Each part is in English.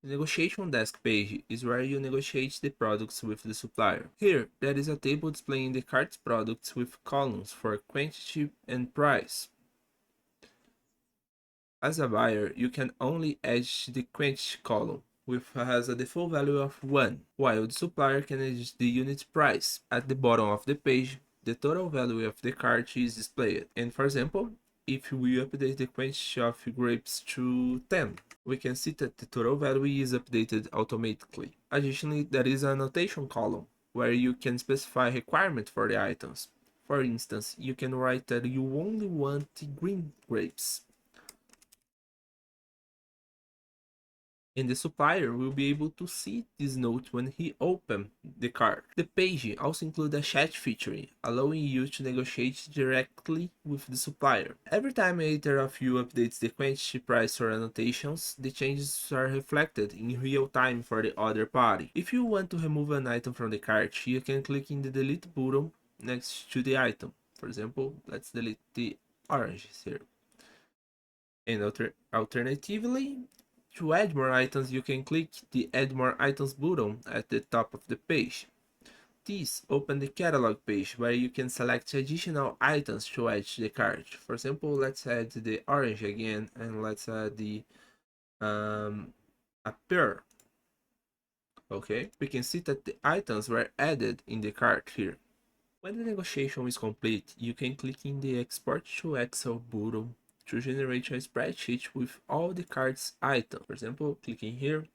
The negotiation desk page is where you negotiate the products with the supplier. Here, there is a table displaying the cart's products with columns for quantity and price. As a buyer, you can only add the quantity column, which has a default value of 1, while the supplier can add the unit price. At the bottom of the page, the total value of the cart is displayed. And for example, if we update the quantity of grapes to 10, we can see that the total value is updated automatically. Additionally, there is a annotation column where you can specify requirements for the items. For instance, you can write that you only want green grapes, and the supplier will be able to see this note when he opens the cart. The page also includes a chat feature, allowing you to negotiate directly with the supplier. Every time either of you updates the quantity, price, or annotations, the changes are reflected in real time for the other party. If you want to remove an item from the cart, you can click in the delete button next to the item. For example, let's delete the oranges here. And alternatively, to add more items, you can click the Add More Items button at the top of the page. This opens the catalog page where you can select additional items to add to the cart. For example, let's add the orange again, and let's add the a pear. Okay, we can see that the items were added in the cart here. When the negotiation is complete, you can click in the Export to Excel button to generate a spreadsheet with all the cart's items. For example, clicking here,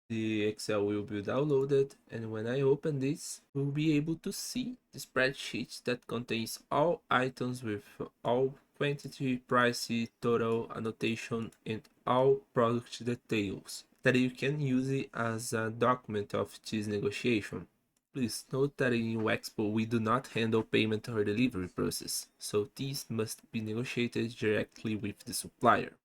the Excel will be downloaded, and when I open this, we'll be able to see the spreadsheet that contains all items with all quantity, price, total, annotation, and all product details that you can use it as a document of this negotiation. Please note that in UExpo we do not handle payment or delivery process, so these must be negotiated directly with the supplier.